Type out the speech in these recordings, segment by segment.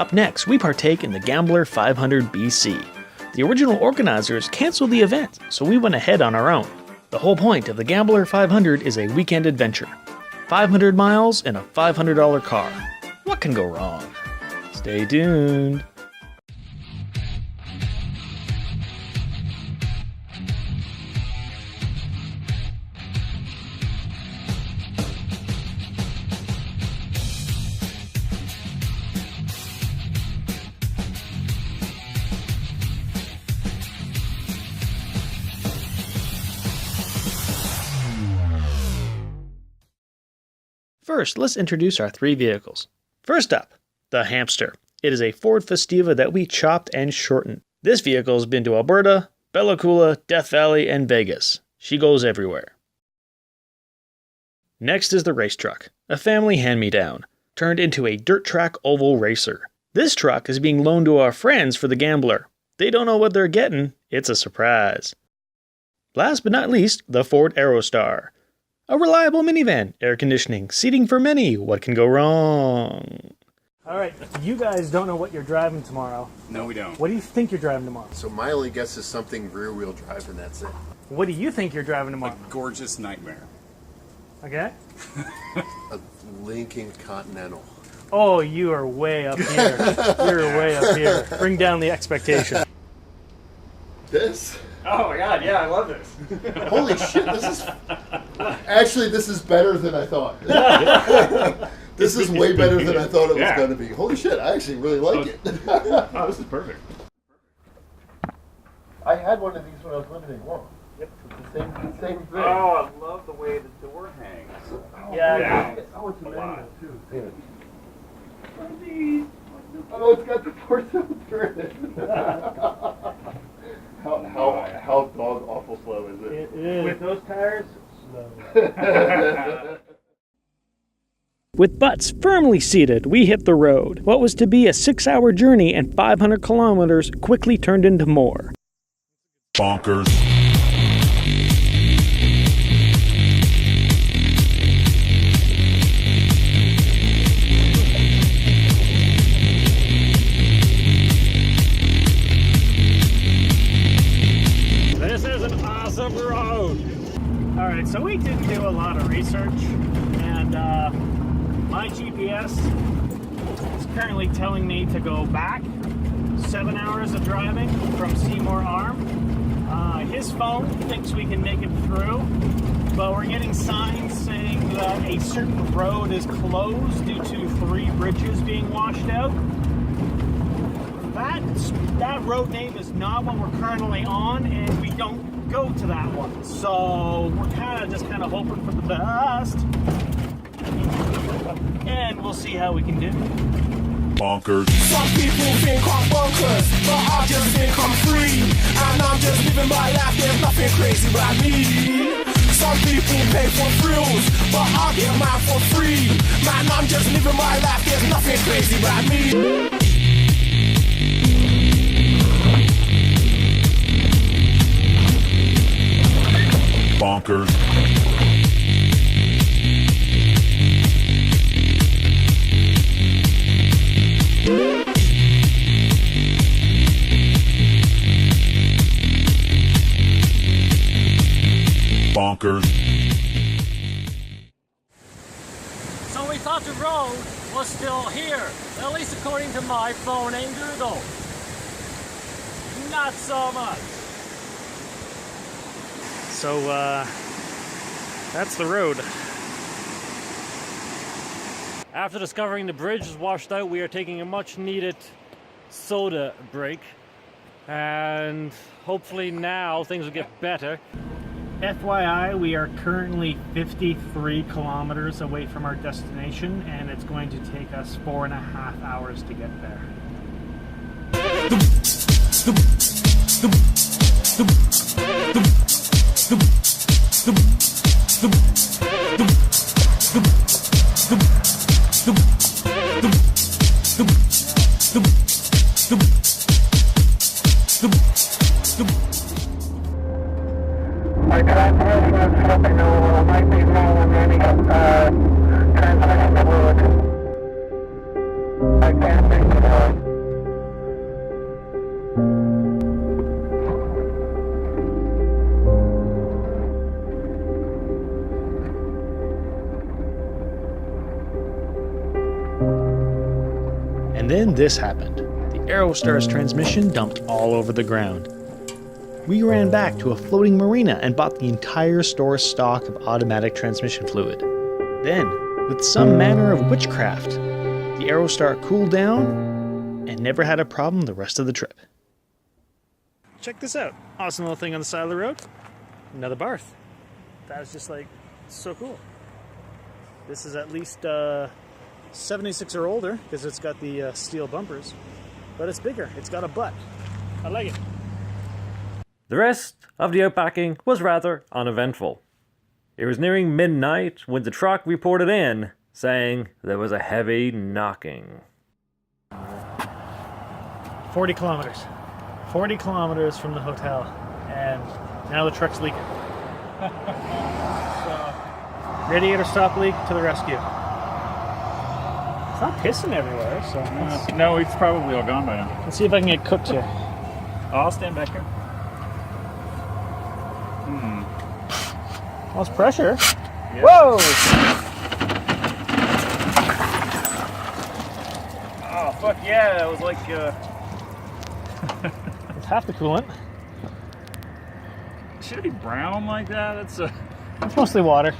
Up next, we partake in the Gambler 500 BC. The original organizers canceled the event, so we went ahead on our own. The whole point of the Gambler 500 is a weekend adventure. 500 miles in a $500 car. What can go wrong? Stay tuned. First, let's introduce our three vehicles. First up, the Hamster. It is a Ford Festiva that we chopped and shortened. This vehicle has been to Alberta, Bella Coola, Death Valley, and Vegas. She goes everywhere. Next is the Race Truck, a family hand-me-down, turned into a dirt track oval racer. This truck is being loaned to our friends for the Gambler. They don't know what they're getting, it's a surprise. Last but not least, the Ford Aerostar. A reliable minivan, air conditioning, seating for many. What can go wrong? All right, you guys don't know what you're driving tomorrow. No, we don't. What do you think you're driving tomorrow? So my only guess is something rear-wheel drive, and that's it. What do you think you're driving tomorrow? A gorgeous nightmare. Okay. A Lincoln Continental. Oh, you are way up here. You're way up here. Bring down the expectation. This? Oh my God, yeah, I love this. Holy shit, this is... Actually, this is better than I thought. This is way better than I thought it was going to be. Holy shit, I actually really like it. Oh, this is perfect. I had one of these when I was living in Guam. Yep. It's the same thing. Oh, I love the way the door hangs. Yeah. Oh, it's a A lot. manual, too. Yeah. Oh, it's got the four-cylinder in it. How dog awful slow is it? It is. With those tires, slow. With butts firmly seated, we hit the road. What was to be a 6-hour journey and 500 kilometers quickly turned into more. Bonkers. this is an awesome road. All right, so we didn't do a lot of research, and my GPS is currently telling me to go back 7 hours of driving from Seymour Arm. His phone thinks we can make it through, but we're getting signs saying that a certain road is closed due to 3 bridges being washed out. That road name is not what we're currently on, and we don't go to that one. So we're kind of hoping for the best. And we'll see how we can do. Bonkers. Some people think I'm bonkers, but I just think I'm free. And I'm just living my life, there's nothing crazy about me. Some people pay for thrills, but I get mine for free. Man, I'm just living my life, there's nothing crazy about me. Bonkers. Bonkers. So we thought the road was still here, at least according to my phone and Google. Not so much. So, that's the road. After discovering the bridge is washed out, we are taking a much needed soda break. And hopefully now things will get better. FYI, we are currently 53 kilometers away from our destination, and it's going to take us 4.5 hours to get there. Our transmission is helping know might be wrong with any transmission fluid. I can't think of And then this happened. The Aerostar's transmission dumped all over the ground. We ran back to a floating marina and bought the entire store's stock of automatic transmission fluid. Then, with some manner of witchcraft, the Aerostar cooled down and never had a problem the rest of the trip. Check this out. Awesome little thing on the side of the road. Another Barth. That was just like so cool. This is at least 76 or older because it's got the steel bumpers, but it's bigger. It's got a butt. I like it. The rest of the outpacking was rather uneventful. It was nearing midnight when the truck reported in, saying there was a heavy knocking. 40 kilometers. 40 kilometers from the hotel, and now the truck's leaking. So, radiator stop leak to the rescue. It's not pissing everywhere, so No, it's probably all gone by now. let's see if I can get cooked here. I'll stand back here. Well, it's pressure. Whoa! Oh, fuck yeah, that was like, It's half the coolant. should it be brown like that? That's It's mostly water.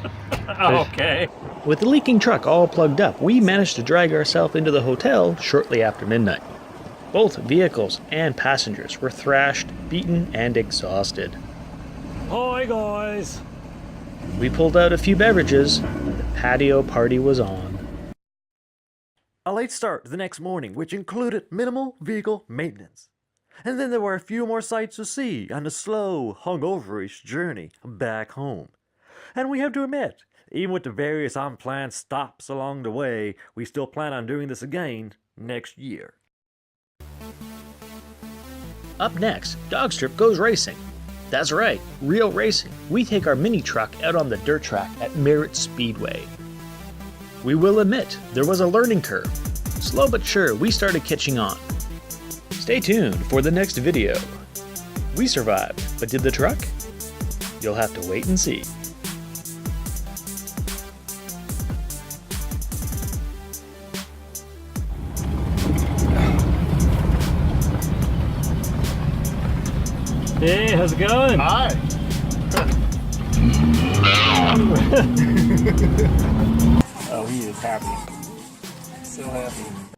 okay. With the leaking truck all plugged up, we managed to drag ourselves into the hotel shortly after midnight. Both vehicles and passengers were thrashed, beaten, and exhausted. Hi guys! We pulled out a few beverages, and the patio party was on. A late start the next morning, which included minimal vehicle maintenance. And then there were a few more sights to see on the slow, hungoverish journey back home. And we have to admit, even with the various unplanned stops along the way, we still plan on doing this again next year. Up next, DawgStrip goes racing. That's right, real racing. We take our mini truck out on the dirt track at Merritt Speedway. We will admit, there was a learning curve. Slow but sure, we started catching on. Stay tuned for the next video. We survived, but did the truck? You'll have to wait and see. Hey, how's it going? Hi. Oh, he is happy. So happy.